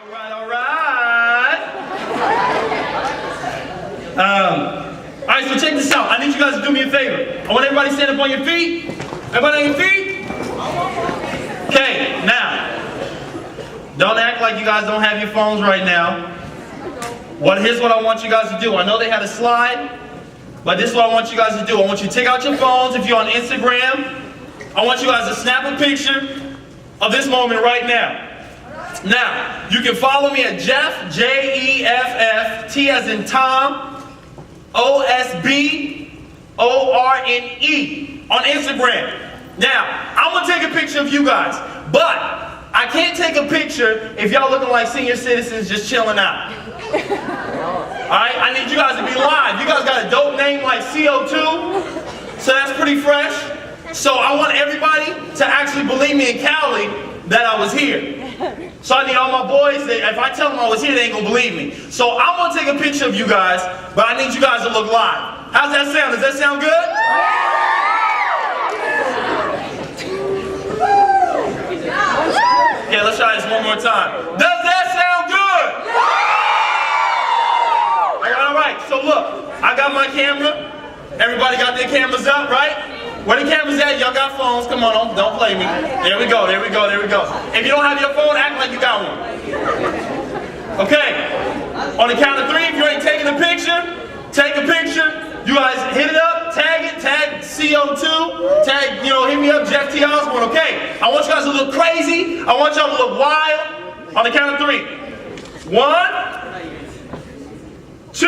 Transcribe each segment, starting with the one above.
All right, so check this out. I need you guys to do me a favor. I want everybody to stand up on your feet. Everybody on your feet? Okay, now, don't act like you guys don't have your phones right now. Here's what I want you guys to do. I know they had a slide, but this is what I want you guys to do. I want you to take out your phones if you're on Instagram. I want you guys to snap a picture of this moment right now. Now, you can follow me at Jeff, Jeff, T as in Tom, Osborne on Instagram. Now, I'm going to take a picture of you guys, but I can't take a picture if y'all looking like senior citizens just chilling out. Alright, I need you guys to be live. You guys got a dope name like CO2, so that's pretty fresh. So I want everybody to actually believe me in Cali that I was here. So I need all my boys that if I tell them I was here, they ain't gonna believe me. So I'm gonna take a picture of you guys, but I need you guys to look live. How's that sound? Does that sound good? Yeah, let's try this one more time. Does that sound good? All right, so look, I got my camera. Everybody got their cameras up, right? Where the cameras at? Y'all got phones. Come on, don't play me. There we go. If you don't have your phone, act like you got one. Okay. On the count of 3, if you ain't taking a picture, take a picture. You guys hit it up, tag CO2, tag, hit me up, Jeff T. Osborne. Okay. I want you guys to look crazy. I want y'all to look wild. On the count of 3. 1, 2,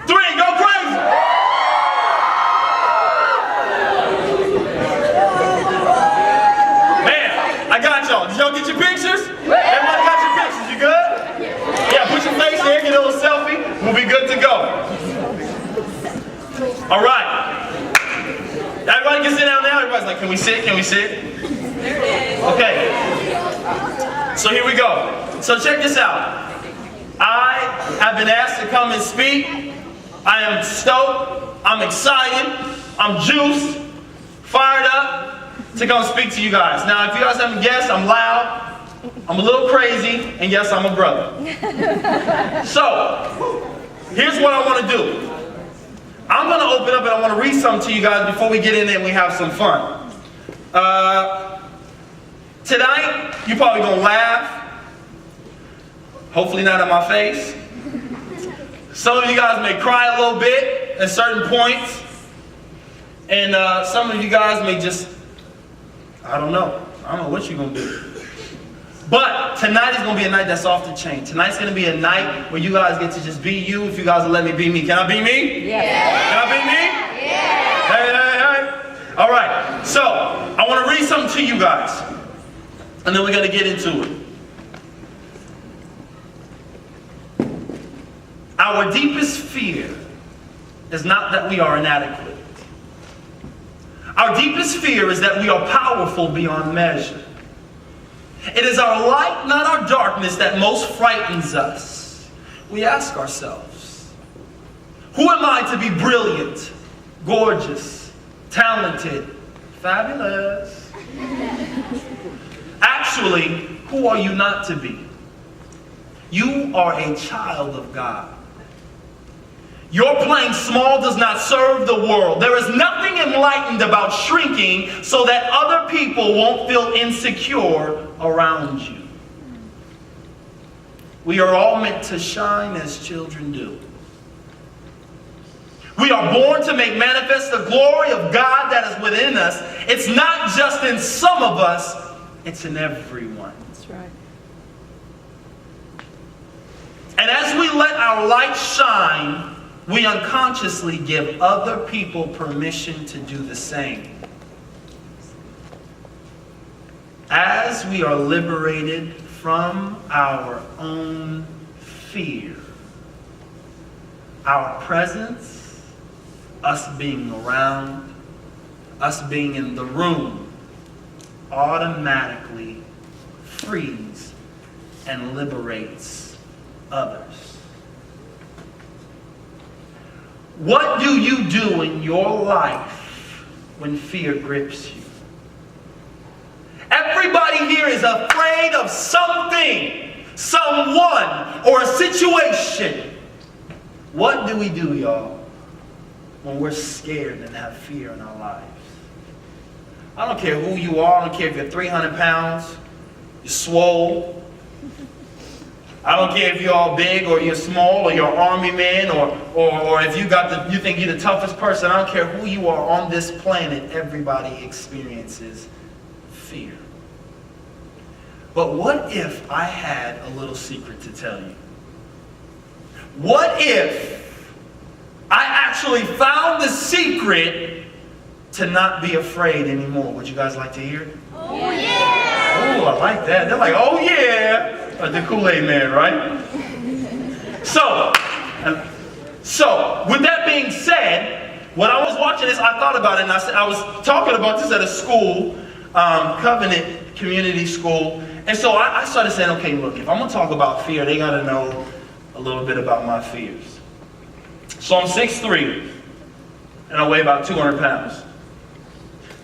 3. Go crazy. Did y'all get your pictures? Everybody got your pictures, you good? Yeah, put your face there, get a little selfie, we'll be good to go. Alright. Everybody can sit down now, everybody's like, can we sit? Okay. So here we go. So check this out. I have been asked to come and speak. I am stoked, I'm excited, I'm juiced, fired up to come speak to you guys. Now, if you guys haven't guessed, I'm loud, I'm a little crazy, and yes, I'm a brother. So, here's what I want to do. I'm going to open up and I want to read something to you guys before we get in there and we have some fun. Tonight, you're probably going to laugh. Hopefully not at my face. Some of you guys may cry a little bit at certain points. And some of you guys may just, I don't know what you're going to do. But tonight is going to be a night that's off the chain. Tonight's going to be a night where you guys get to just be you if you guys will let me be me. Can I be me? Yeah. Can I be me? Yeah. Hey. All right. So, I want to read something to you guys. And then we're going to get into it. Our deepest fear is not that we are inadequate. Our deepest fear is that we are powerful beyond measure. It is our light, not our darkness, that most frightens us. We ask ourselves, who am I to be brilliant, gorgeous, talented, fabulous? Actually, who are you not to be? You are a child of God. Your playing small does not serve the world. There is nothing enlightened about shrinking so that other people won't feel insecure around you. We are all meant to shine as children do. We are born to make manifest the glory of God that is within us. It's not just in some of us, it's in everyone. That's right. And as we let our light shine, we unconsciously give other people permission to do the same. As we are liberated from our own fear, our presence, us being around, us being in the room, automatically frees and liberates others. What do you do in your life when fear grips you? Everybody here is afraid of something. someone, or a situation. What do we do, y'all, when we're scared and have fear in our lives? I don't care who you are. I don't care if you're 300 pounds, you're swole. I don't care if you're all big or you're small or you're an army man or if you think you're the toughest person. I don't care who you are on this planet. Everybody experiences fear. But what if I had a little secret to tell you? What if I actually found the secret to not be afraid anymore? Would you guys like to hear it? Oh, yeah! Oh, I like that. They're like, oh, yeah. Like the Kool-Aid man, right? So, with that being said, when I was watching this, I thought about it, and I was talking about this at a school, Covenant Community School, and so I started saying, okay, look, if I'm going to talk about fear, they got to know a little bit about my fears. So I'm 6'3", and I weigh about 200 pounds.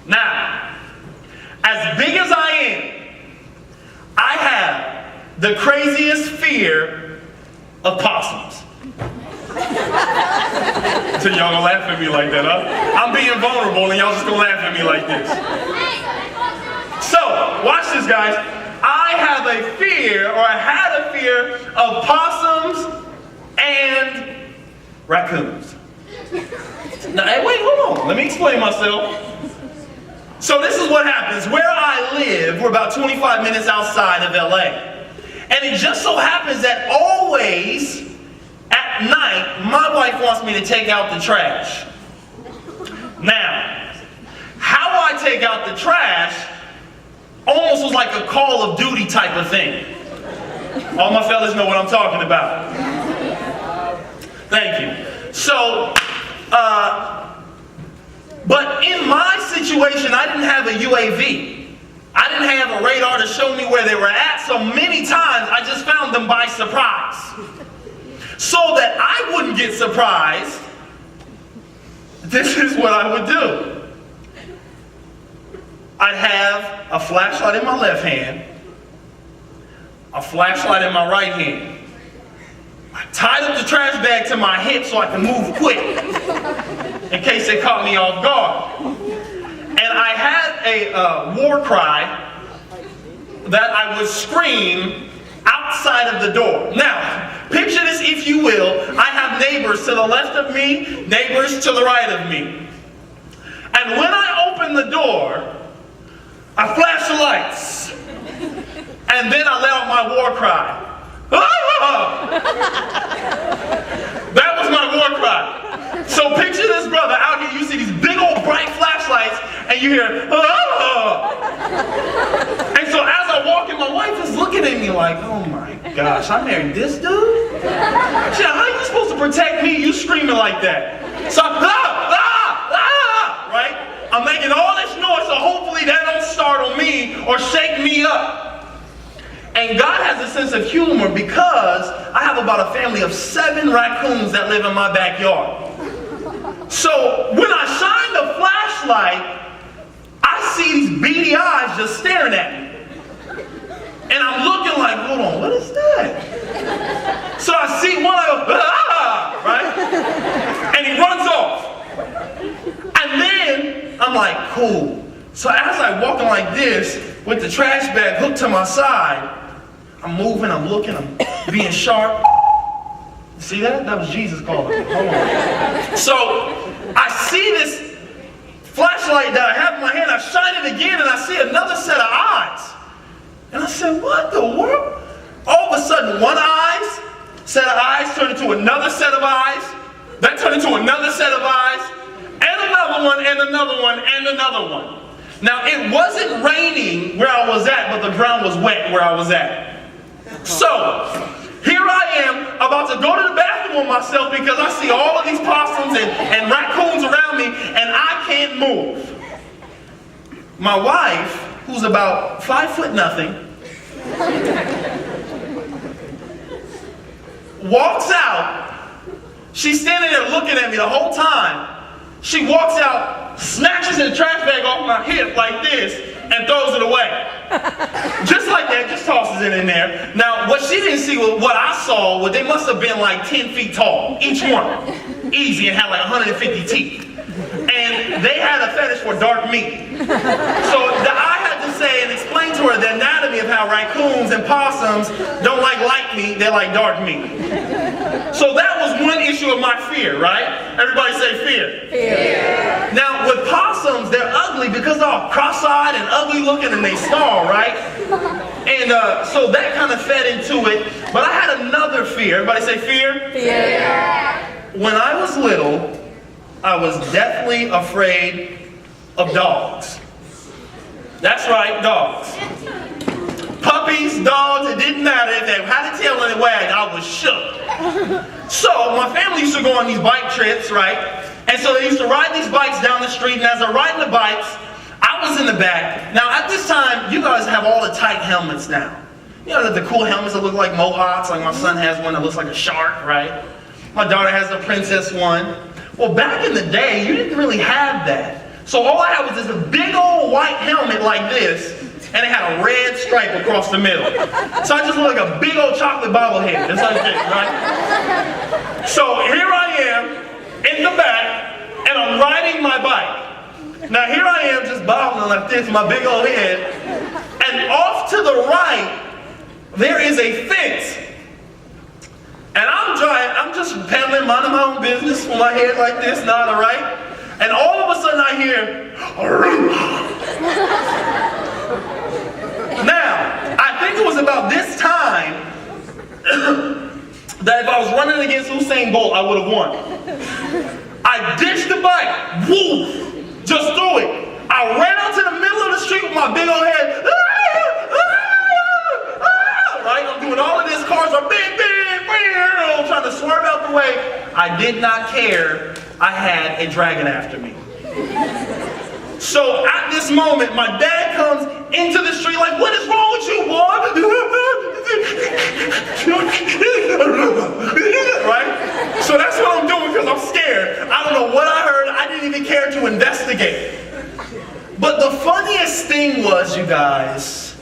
Now, as big as I am, I have the craziest fear of possums. So y'all gonna laugh at me like that, huh? I'm being vulnerable and y'all just gonna laugh at me like this. So, watch this, guys. I have a fear, or I had a fear of possums and raccoons. Now, hey, wait, hold on. Let me explain myself. So this is what happens. Where I live, we're about 25 minutes outside of LA. And it just so happens that always at night, my wife wants me to take out the trash. Now, how I take out the trash almost was like a Call of Duty type of thing. All my fellas know what I'm talking about. Thank you. So, but in my situation, I didn't have a UAV. I didn't have a radar to show me where they were at, so many times I just found them by surprise. So that I wouldn't get surprised, this is what I would do. I'd have a flashlight in my left hand, a flashlight in my right hand. I tied up the trash bag to my hip so I can move quick, in case they caught me off guard. And I had a war cry that I would scream outside of the door. Now, picture this if you will. I have neighbors to the left of me, neighbors to the right of me. And when I open the door, I flash the lights. And then I let out my war cry. Ah! That was my war cry. So picture this brother out here, you see these big old bright flashlights, and you hear, ah! And so as I walk in, my wife is looking at me like, oh my gosh, I married this dude? She like, how are you supposed to protect me? You screaming like that. So I'm, right? I'm making all this noise, so hopefully that don't startle me or shake me up. And God has a sense of humor because I have about a family of 7 raccoons that live in my backyard. So when I shine the flashlight, I see these beady eyes just staring at me. And I'm looking like, hold on, what is that? So I see one, I go, ah, right? And he runs off. And then I'm like, cool. So as I'm walking like this, with the trash bag hooked to my side, I'm moving, I'm looking, I'm being sharp. See that? That was Jesus calling me. Hold on. So I see this flashlight that I have in my hand, I shine it again, and I see another set of eyes. And I said, what the world? All of a sudden, one set of eyes turned into another set of eyes. That turned into another set of eyes. And another one, and another one, and another one. Now, it wasn't raining where I was at, but the ground was wet where I was at. So, here I am, about to go to the bathroom with myself because I see all of these possums and raccoons around me, and I can't move. My wife, who's about 5'0", walks out. She's standing there looking at me the whole time. She walks out, snatches the trash bag off my hip like this, and throws it away. Just like that, just tosses it in there. Now, what she didn't see, what I saw, was they must have been like 10 feet tall, each one. Easy, and had like 150 teeth. And they had a fetish for dark meat. So I had to say and explain to her the anatomy of how raccoons and possums don't like light meat, they like dark meat. So that was one issue of my fear, right? Everybody say fear. Fear. Now with possums, they're ugly because they're all cross-eyed and ugly looking and they snarl, right? And so that kind of fed into it. But I had another fear. Everybody say fear? Fear. When I was little, I was deathly afraid of dogs. That's right, dogs. Puppies, dogs, it didn't matter. If they had a tail and it wagged, I was shook. So my family used to go on these bike trips, right? And so they used to ride these bikes down the street, and as they're riding the bikes, I was in the back. Now at this time, you guys have all the tight helmets now. You know, the cool helmets that look like mohawks, like my son has one that looks like a shark, right? My daughter has a princess one. Well, back in the day, you didn't really have that. So all I had was this big old white helmet like this, and it had a red stripe across the middle. So I just looked like a big old chocolate bobblehead. That's like this, right? So here I am in the back, and I'm riding my bike. Now here I am just bobbling like this, my big old head, and off to the right, there is a fence. And I'm just pedaling, minding my own business with my head like this, nodding, right? And all of a sudden I hear, now, I think it was about this time that if I was running against Usain Bolt, I would have won. I ditched the bike, woof, just threw it. I ran out to the middle of the street with my big old head, right? I'm doing all of this, cars are bing, trying to swerve out the way. I did not care. I had a dragon after me. So at this moment, my dad comes into the street like, what is wrong with you, boy? Right? So that's what I'm doing because I'm scared. I don't know what I heard. I didn't even care to investigate. But the funniest thing was, you guys,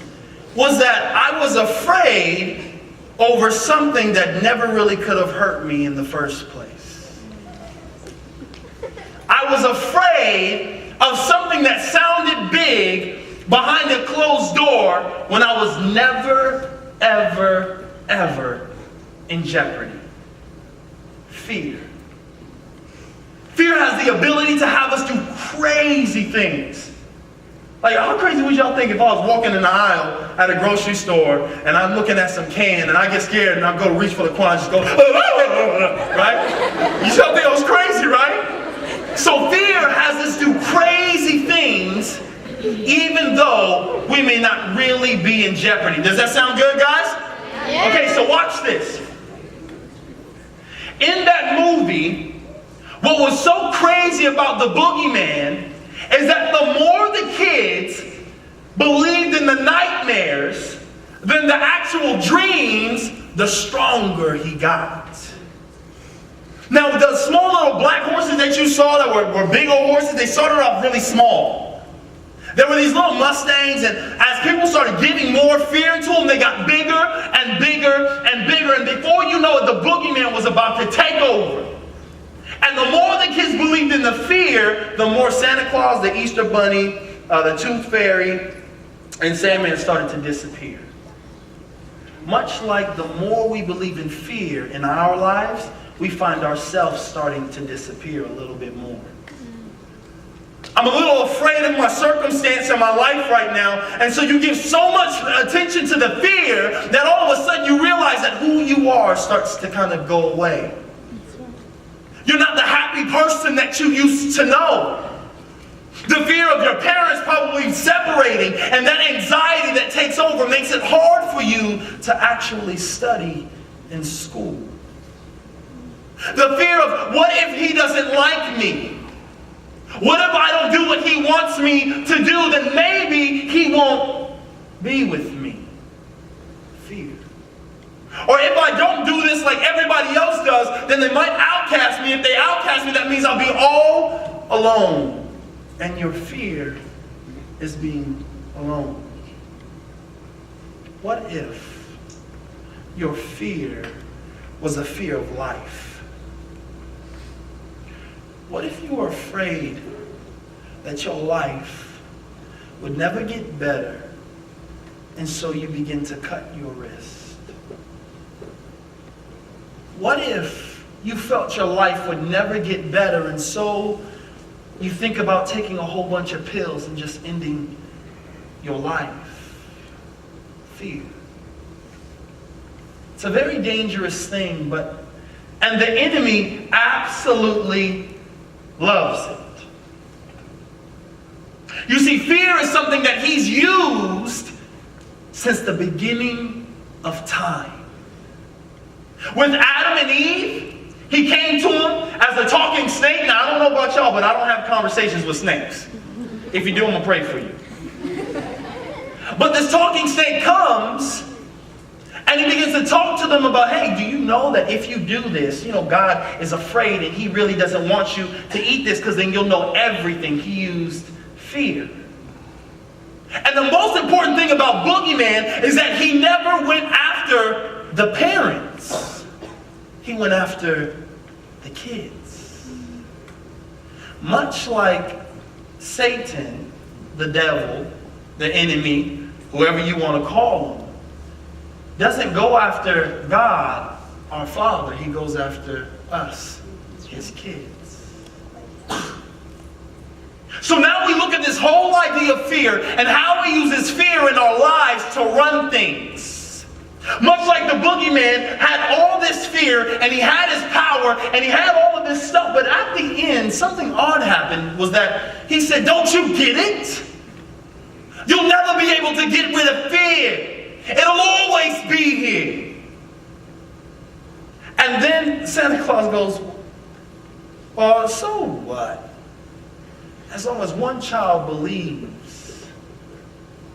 was that I was afraid over something that never really could have hurt me in the first place. I was afraid of something that sounded big behind a closed door when I was never, ever, ever in jeopardy. Fear. Fear has the ability to have us do crazy things. Like, how crazy would y'all think if I was walking in the aisle at a grocery store and I'm looking at some can and I get scared and I go to reach for the coin and just go, right? You y'all think I was crazy, right? So fear has us do crazy things even though we may not really be in jeopardy. Does that sound good, guys? Yeah. Okay, so watch this. In that movie, what was so crazy about the boogeyman is that the more the kids believed in the nightmares than the actual dreams, the stronger he got. Now, the small little black horses that you saw that were big old horses, they started off really small. There were these little Mustangs, and as people started giving more fear into them, they got bigger and bigger and bigger, and before you know it, the boogeyman was about to take over. And the more the kids believed in the fear, the more Santa Claus, the Easter Bunny, the Tooth Fairy, and Sandman started to disappear. Much like the more we believe in fear in our lives, we find ourselves starting to disappear a little bit more. I'm a little afraid of my circumstance in my life right now, and so you give so much attention to the fear that all of a sudden you realize that who you are starts to kind of go away. You're not the happy person that you used to know. The fear of your parents probably separating and that anxiety that takes over makes it hard for you to actually study in school. The fear of what if he doesn't like me? What if I don't do what he wants me to do? Then maybe he won't be with me. Fear. Or if I don't do this like everybody else does, then they might outcast me. If they outcast me, that means I'll be all alone. And your fear is being alone. what if your fear was a fear of life? What if you were afraid that your life would never get better, and so you begin to cut your wrist? What if you felt your life would never get better, and so you think about taking a whole bunch of pills and just ending your life? Fear. It's a very dangerous thing, and the enemy absolutely loves it. You see, fear is something that he's used since the beginning of time. With Adam and Eve, he came to them as a talking snake. Now, I don't know about y'all, but I don't have conversations with snakes. If you do, I'm going to pray for you. But this talking snake comes, and he begins to talk to them about, hey, do you know that if you do this, God is afraid and he really doesn't want you to eat this because then you'll know everything. He used fear. And the most important thing about Boogeyman is that he never went after the parents. He went after the kids. Much like Satan, the devil, the enemy, whoever you want to call him, doesn't go after God, our Father. He goes after us, his kids. So now we look at this whole idea of fear and how he uses fear in our lives to run things. Much like the boogeyman had all this fear and he had his power and he had all of this stuff, but at the end something odd happened, was that he said, don't you get it? You'll never be able to get rid of fear. It'll always be here. And then Santa Claus goes, well, so what? As long as one child believes,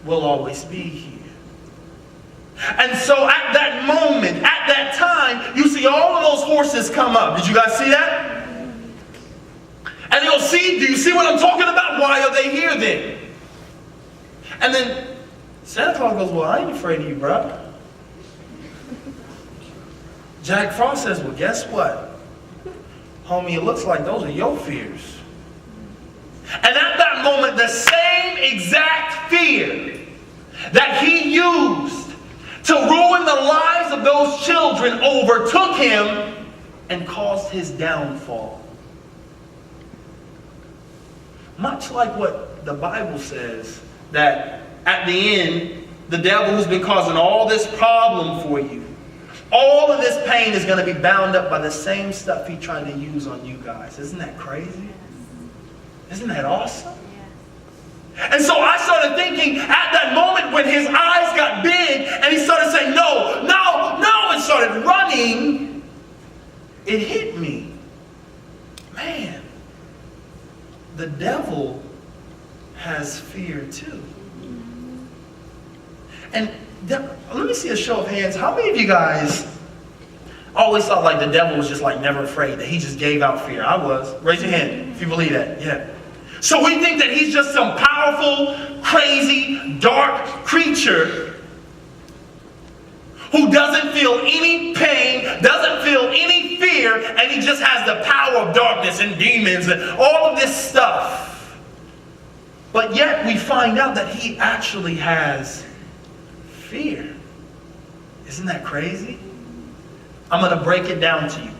we'll always be here. And so at that moment, at that time, you see all of those horses come up. Did you guys see that? And you'll see, do you see what I'm talking about? Why are they here then? And then Santa Claus goes, well, I ain't afraid of you, bro. Jack Frost says, well, guess what? Homie, it looks like those are your fears. And at that moment, the same exact fear that he used to ruin the lives of those children overtook him and caused his downfall. Much like what the Bible says, that at the end, the devil who's been causing all this problem for you, all of this pain is going to be bound up by the same stuff he tried to use on you guys. Isn't that crazy? Isn't that awesome? And so I started thinking at that moment when his eyes got big and he started saying, no, no, no, and started running, it hit me. Man, the devil has fear too. And let me see a show of hands. How many of you guys always thought like the devil was just like never afraid, that he just gave out fear? I was. Raise your hand if you believe that. Yeah. So we think that he's just some powerful, crazy, dark creature who doesn't feel any pain, doesn't feel any fear, and he just has the power of darkness and demons and all of this stuff. But yet we find out that he actually has fear. Isn't that crazy? I'm going to break it down to you.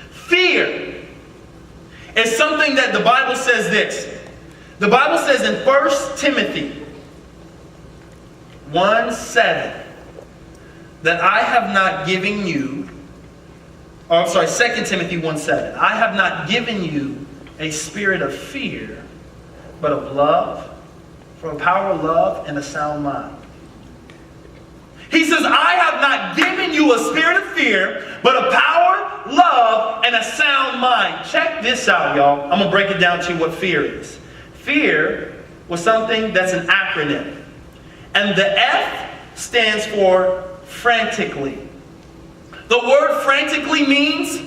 Fear is something that the Bible says this. The Bible says in 1 Timothy 1:7 that I have not given you, 2 Timothy 1:7, I have not given you a spirit of fear, but of love, for a power of love and a sound mind. He says, I have not given you a spirit of fear, but a power, love, and a sound mind. Check this out, y'all. I'm going to break it down to you what fear is. Fear was something that's an acronym. And the F stands for frantically. The word frantically means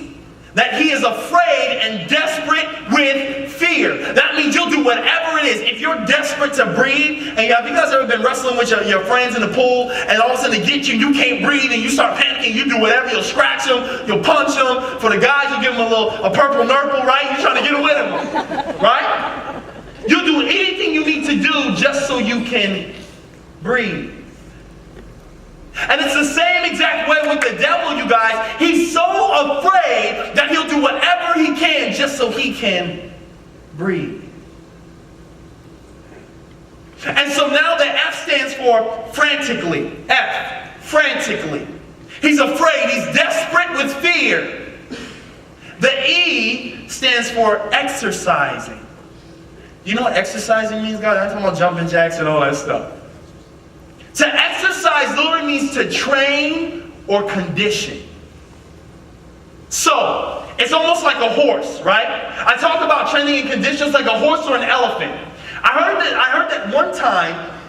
that he is afraid and desperate with fear. That means you'll do do whatever it is. If you're desperate to breathe, and have you guys ever been wrestling with your friends in the pool, and all of a sudden they get you, you can't breathe, and you start panicking, you do whatever, you'll scratch them, you'll punch them. For the guys, you give them a purple nurple, right? You're trying to get away with them, right? You'll do anything you need to do just so you can breathe. And it's the same exact way with the devil, you guys. He's so afraid that he'll do whatever he can just so he can breathe. And so now the F stands for frantically. F, frantically. He's afraid. He's desperate with fear. The E stands for exercising. You know what exercising means, guys? I'm talking about jumping jacks and all that stuff. To exercise literally means to train or condition. So, it's almost like a horse, right? I talk about training and conditions like a horse or an elephant. I heard that one time,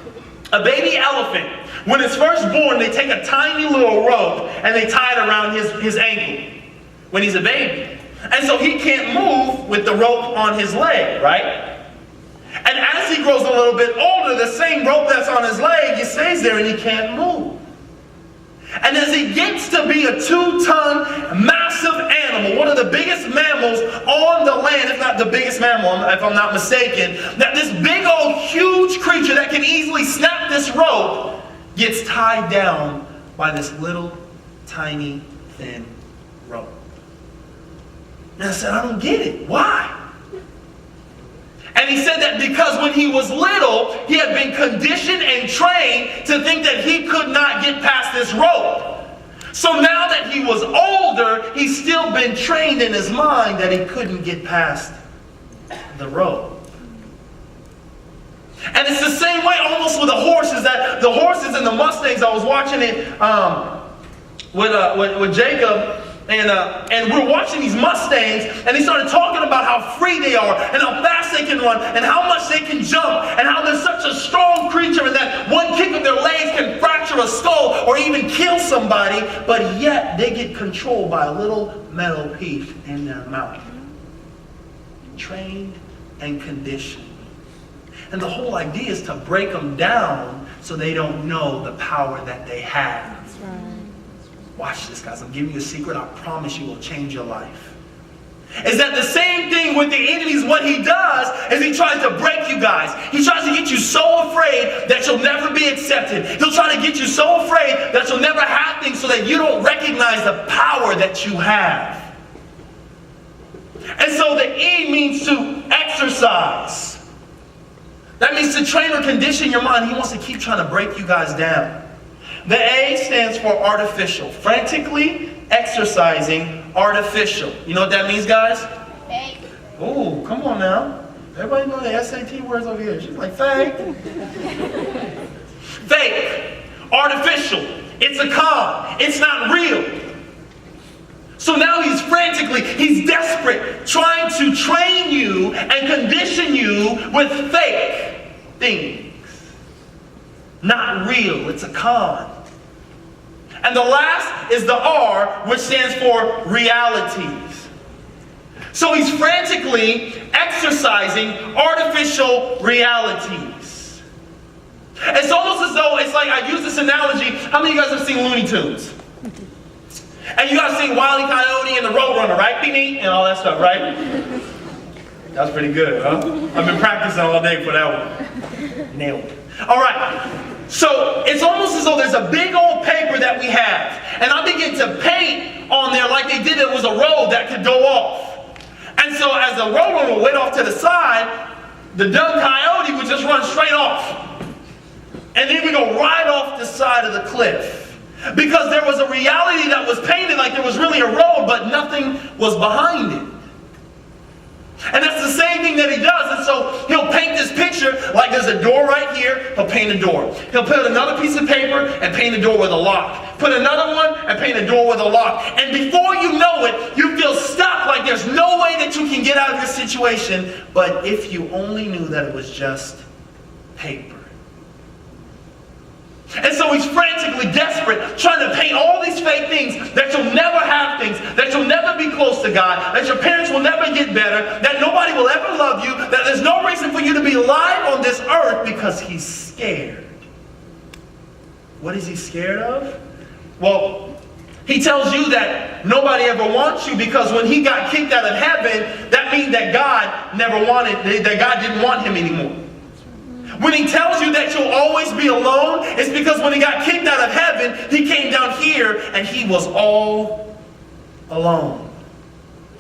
a baby elephant, when it's first born, they take a tiny little rope and they tie it around his ankle when he's a baby. And so he can't move with the rope on his leg, right? And as he grows a little bit older, the same rope that's on his leg, it stays there and he can't move. And as he gets to be a 2-ton massive animal, one of the biggest mammals on the land, if not the biggest mammal, if I'm not mistaken, that this big old huge creature that can easily snap this rope gets tied down by this little tiny thin rope. And I said, I don't get it. Why? And he said that because when he was little, he had been conditioned and trained to think that he could not get past this rope. So now that he was older, he's still been trained in his mind that he couldn't get past the rope. And it's the same way almost with the horses, that the horses and the Mustangs, I was watching it with Jacob, and we're watching these Mustangs, and he started talking about how free they are, and how fast they can run, and how much they can jump, and how they're such a strong creature, and that one kick of their legs can fracture a skull or even kill somebody, but yet they get controlled by a little metal piece in their mouth. Trained and conditioned. And the whole idea is to break them down so they don't know the power that they have. That's right. Watch this, guys. I'm giving you a secret. I promise you will change your life. Is that the same thing with the enemy? Is what he does is he tries to break you guys. He tries to get you so afraid that you'll never be accepted. He'll try to get you so afraid that you'll never have things so that you don't recognize the power that you have. And so the E means to exercise. That means to train or condition your mind. He wants to keep trying to break you guys down. The A stands for artificial. Frantically exercising artificial. You know what that means, guys? Fake. Oh, come on now. Everybody know the SAT words over here. She's like, fake. Fake. Artificial. It's a con. It's not real. So now he's he's desperate, trying to train you and condition you with fake things. Not real. It's a con. And the last is the R, which stands for realities. So he's frantically exercising artificial realities. It's almost as though, it's like, I use this analogy. How many of you guys have seen Looney Tunes? And you guys seen Wile E. Coyote and the Roadrunner, right? Beep, and all that stuff, right? That was pretty good, huh? I've been practicing all day for that one. Nailed it. All right. So it's almost as though there's a big old paper that we have. And I begin to paint on there like they did it was a road that could go off. And so as the Roadrunner went off to the side, the dumb coyote would just run straight off. And then we go right off the side of the cliff. Because there was a reality that was painted like there was really a road, but nothing was behind it. And that's the same thing that he does. And so he'll paint this picture like there's a door right here, he'll paint a door. He'll put another piece of paper and paint a door with a lock. Put another one and paint a door with a lock. And before you know it, you feel stuck like there's no way that you can get out of this situation. But if you only knew that it was just paper. And so he's frantically desperate, trying to paint all these fake things, that you'll never have things, that you'll never be close to God, that your parents will never get better, that nobody will ever love you, that there's no reason for for you to be alive on this earth because he's scared. What is he scared of? Well, he tells you that nobody ever wants you because when he got kicked out of heaven, that means that God that God didn't want him anymore. When he tells you that you'll always be alone, it's because when he got kicked out of heaven, he came down here and he was all alone.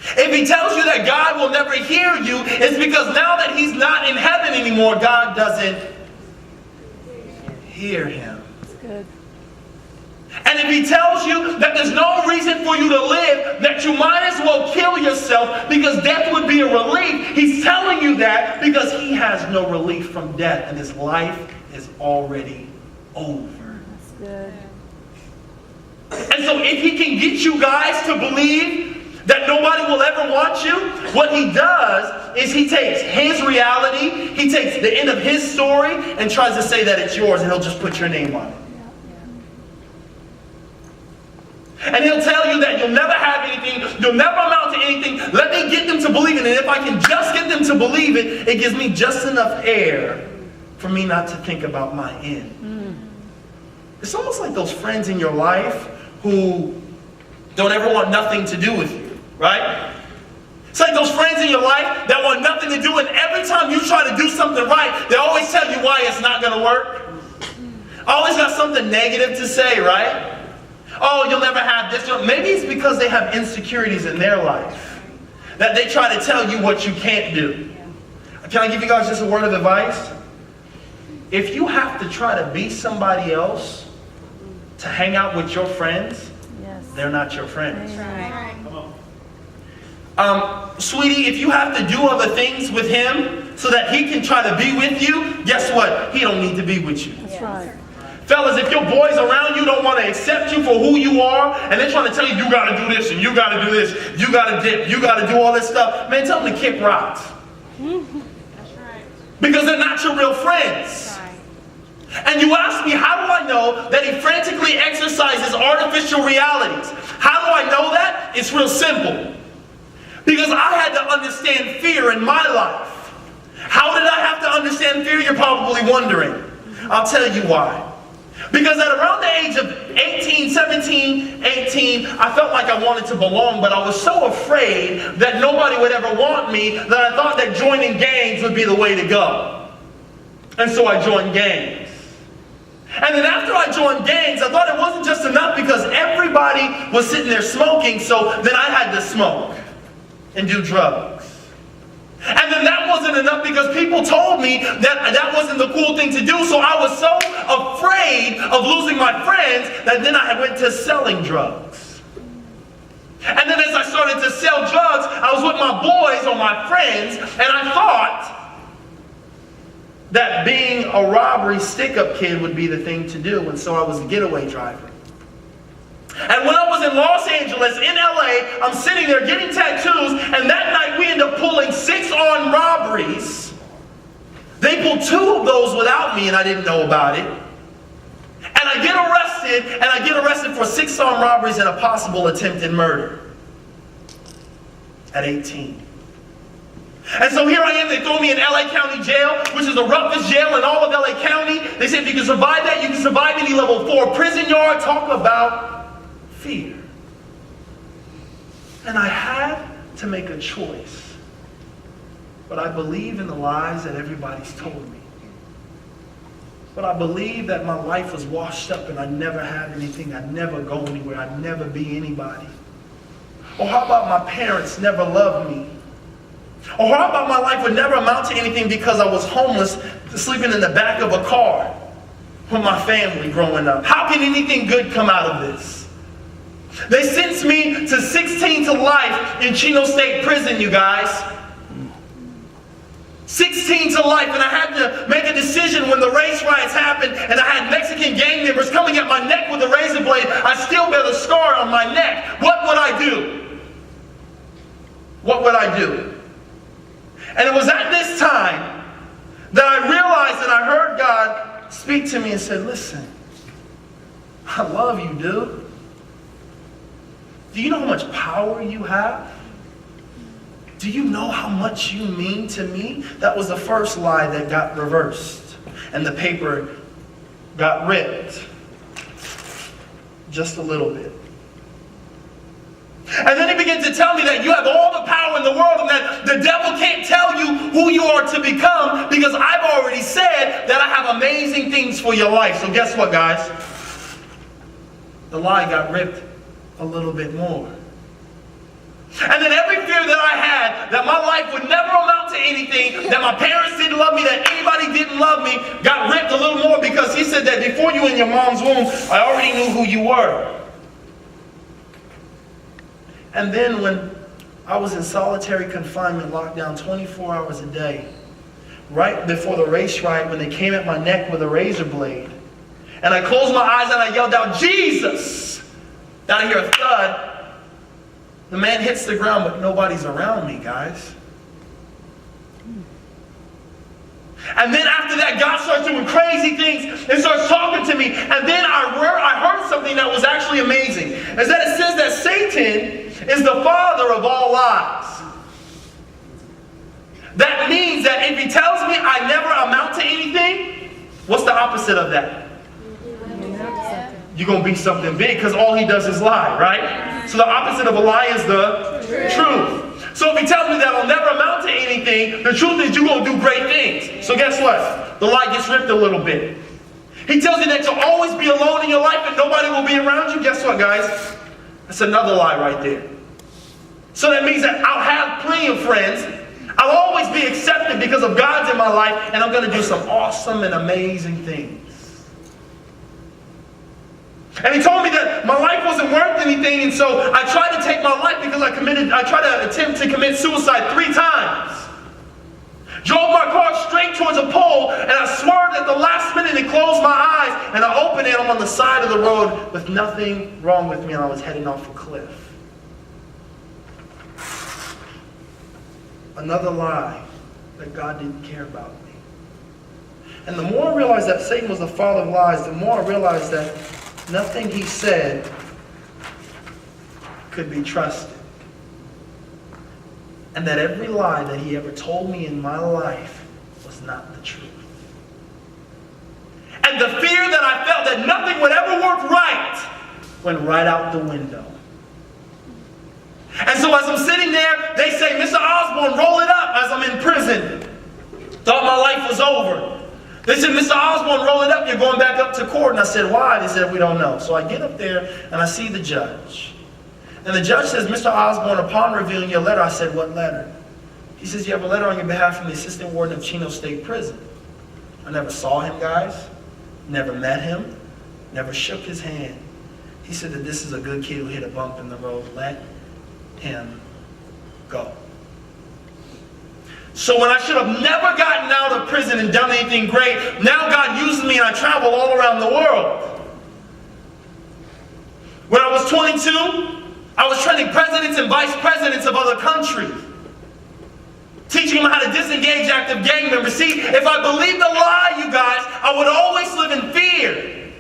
If he tells you that God will never hear you, it's because now that he's not in heaven anymore, God doesn't hear him. That's good. And if he tells you that there's no reason for you to live, that you might as well kill yourself because death would be a relief, he's telling you that because he has no relief from death and his life is already over. That's good. And so if he can get you guys to believe that nobody will ever want you, what he does is he takes his reality, he takes the end of his story and tries to say that it's yours, and he'll just put your name on it. And he'll tell you that you'll never have anything, you'll never amount to anything. Let me get them to believe it. And if I can just get them to believe it, it gives me just enough air for me not to think about my end. It's almost like those friends in your life who don't ever want nothing to do with you, right? It's like those friends in your life that want nothing to do, and every time you try to do something right, they always tell you why it's not going to work. Always got something negative to say, right? Oh, you'll never have this. Maybe it's because they have insecurities in their life that they try to tell you what you can't do. Can I give you guys just a word of advice? If you have to try to be somebody else to hang out with your friends, they're not your friends. Sweetie, if you have to do other things with him so that he can try to be with you, guess what? He don't need to be with you. That's right. Fellas, if your boys around you don't want to accept you for who you are, and they're trying to tell you, you got to do this, and you got to do this, you got to dip, you got to do all this stuff, man, tell them to kick rocks. That's right. Because they're not your real friends. And you ask me, how do I know that he frantically exercises artificial realities? How do I know that? It's real simple. Because I had to understand fear in my life. How did I have to understand fear? You're probably wondering. I'll tell you why. Because at around the age of 18, 17, 18, I felt like I wanted to belong, but I was so afraid that nobody would ever want me that I thought that joining gangs would be the way to go. And so I joined gangs. And then after I joined gangs, I thought it wasn't just enough because everybody was sitting there smoking, so then I had to smoke and do drugs. And then that wasn't enough because people told me that that wasn't the cool thing to do, so I was so afraid of losing my friends that then I went to selling drugs. And then as I started to sell drugs, I was with my boys or my friends, and I thought that being a robbery stick-up kid would be the thing to do, and so I was a getaway driver. And when I was in Los Angeles, in LA, I'm sitting there getting tattoos, and that night we end up pulling 6 armed robberies. They pulled 2 of those without me, and I didn't know about it. And I get arrested for 6 armed robberies and a possible attempted murder at 18. And so here I am, they throw me in LA County Jail, which is the roughest jail in all of LA County. They say if you can survive that, you can survive any level 4 prison yard. Talk about fear. And I had to make a choice. But I believe in the lies that everybody's told me. But I believe that my life was washed up and I'd never have anything, I'd never go anywhere, I'd never be anybody. Or how about my parents never loved me? Or how about my life would never amount to anything because I was homeless, sleeping in the back of a car with my family growing up? How can anything good come out of this? They sentenced me to 16 to life in Chino State Prison, you guys. 16 to life, and I had to make a decision when the race riots happened, and I had Mexican gang members coming at my neck with a razor blade. I still bear the scar on my neck. What would I do? What would I do? And it was at this time that I realized and I heard God speak to me and said, listen, I love you, dude. Do you know how much power you have? do you know how much you mean to me? That was the first lie that got reversed. And the paper got ripped. Just a little bit. And then he began to tell me that you have all the power in the world and that the devil can't tell you who you are to become because I've already said that I have amazing things for your life. So guess what, guys? The lie got ripped a little bit more. And then every fear that I had, that my life would never amount to anything, that my parents didn't love me, that anybody didn't love me, got ripped a little more because he said that before you in your mom's womb, I already knew who you were. And then when I was in solitary confinement, locked down 24 hours a day, right before the race riot, when they came at my neck with a razor blade, and I closed my eyes and I yelled out, Jesus! Then I hear a thud. The man hits the ground, but nobody's around me, guys. And then after that, God starts doing crazy things and starts talking to me. And then I heard something that was actually amazing. Is that it says that Satan is the father of all lies. That means that if he tells me I never amount to anything, what's the opposite of that? You're going to be something big because all he does is lie, right? So the opposite of a lie is the truth. So if he tells me that I'll never amount to anything, the truth is you're going to do great things. So guess what? The lie gets ripped a little bit. He tells you that you'll always be alone in your life and nobody will be around you. Guess what, guys? That's another lie right there. So that means that I'll have plenty of friends. I'll always be accepted because of God's in my life, and I'm going to do some awesome and amazing things. And he told me that my life wasn't worth anything, and so I tried to take my life because I tried to attempt to commit suicide 3 times. Drove my car straight towards a pole, and I swerved at the last minute and closed my eyes, and I opened it, I'm on the side of the road with nothing wrong with me, and I was heading off a cliff. Another lie that God didn't care about me. And the more I realized that Satan was the father of lies, the more I realized that nothing he said could be trusted. And that every lie that he ever told me in my life was not the truth. And the fear that I felt that nothing would ever work right went right out the window. And so as I'm sitting there, they say, Mr. Osborne, roll it up, as I'm in prison. Thought my life was over. They said, Mr. Osborne, roll it up, you're going back up to court. And I said, why? They said, we don't know. So I get up there and I see the judge. And the judge says, Mr. Osborne, upon reviewing your letter, I said, what letter? He says, you have a letter on your behalf from the assistant warden of Chino State Prison. I never saw him, guys. Never met him. Never shook his hand. He said that this is a good kid who hit a bump in the road. Let him go. So when I should have never gotten out of prison and done anything great, now God uses me and I travel all around the world. When I was 22, I was training presidents and vice presidents of other countries, teaching them how to disengage active gang members. See, if I believed the lie, you guys, I would always live in fear.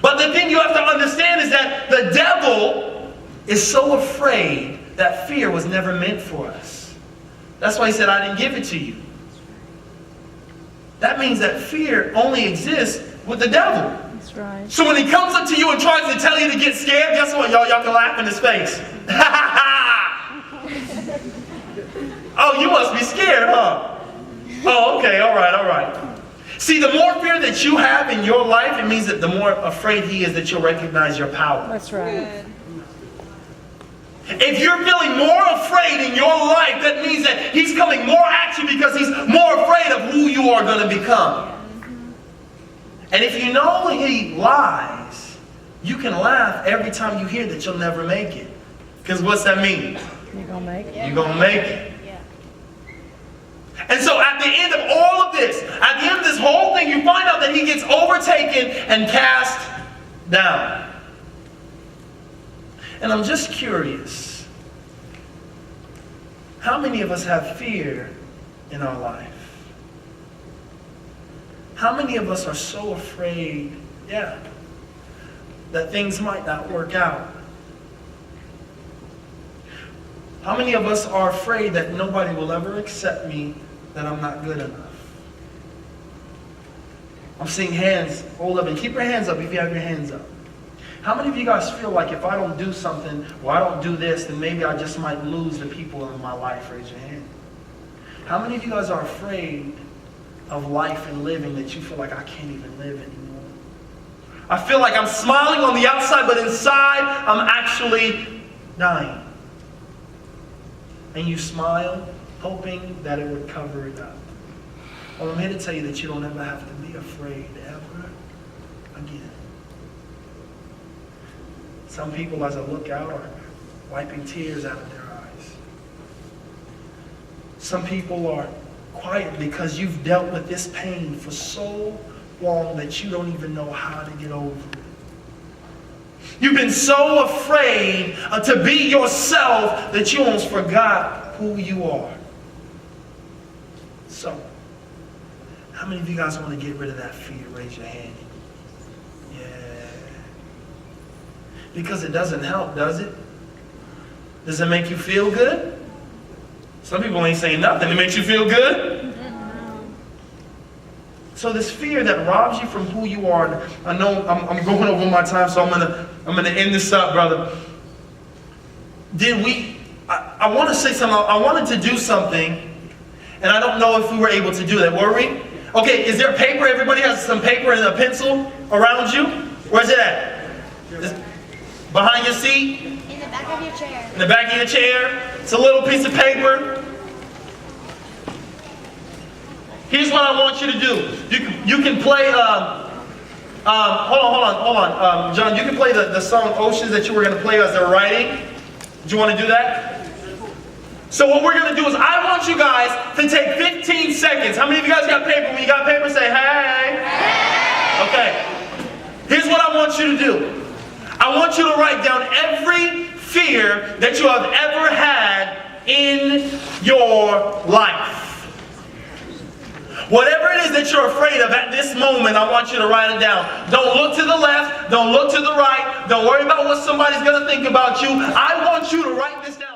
But the thing you have to understand is that the devil is so afraid that fear was never meant for us. That's why he said, I didn't give it to you. That means that fear only exists with the devil. That's right. So when he comes up to you and tries to tell you to get scared, guess what? Y'all can laugh in his face. Oh, you must be scared, huh? Oh, okay, all right. See, the more fear that you have in your life, it means that the more afraid he is that you'll recognize your power. That's right. If you're feeling more afraid in your life, that means that he's coming more at you because he's more afraid of who you are going to become. And if you know he lies, you can laugh every time you hear that you'll never make it. Because what's that mean? You're going to make it. You're going to make it. And so at the end of all of this, at the end of this whole thing, you find out that he gets overtaken and cast down. And I'm just curious, how many of us have fear in our life? How many of us are so afraid, that things might not work out? How many of us are afraid that nobody will ever accept me, that I'm not good enough? I'm seeing hands hold up, and keep your hands up if you have your hands up. How many of you guys feel like if I don't do something, or I don't do this, then maybe I just might lose the people in my life? Raise your hand. How many of you guys are afraid of life and living, that you feel like I can't even live anymore? I feel like I'm smiling on the outside, but inside I'm actually dying. And you smile, hoping that it would cover it up. Well, I'm here to tell you that you don't ever have to be afraid ever again. Some people, as I look out, are wiping tears out of their eyes. Some people are quiet because you've dealt with this pain for so long that you don't even know how to get over it. You've been so afraid to be yourself that you almost forgot who you are. So, how many of you guys want to get rid of that fear? Raise your hand. Yeah. Because it doesn't help, does it? Does it make you feel good? Some people ain't saying nothing. It makes you feel good? So this fear that robs you from who you are, and I know I'm going over my time, so I'm gonna end this up, brother. I want to say something. I wanted to do something, and I don't know if we were able to do that. Were we? Okay, is there paper? Everybody has some paper and a pencil around you? Where's it at? Behind your seat? In the back of your chair. In the back of your chair? It's a little piece of paper. Here's what I want you to do. You can play, hold on. John, you can play the song Oceans that you were going to play as they're writing. Do you want to do that? So what we're going to do is I want you guys to take 15 seconds. How many of you guys got paper? When you got paper, say hey. Hey. Okay. Here's what I want you to do. I want you to write down every fear that you have ever had in your life. Whatever it is that you're afraid of at this moment, I want you to write it down. Don't look to the left. Don't look to the right. Don't worry about what somebody's going to think about you. I want you to write this down.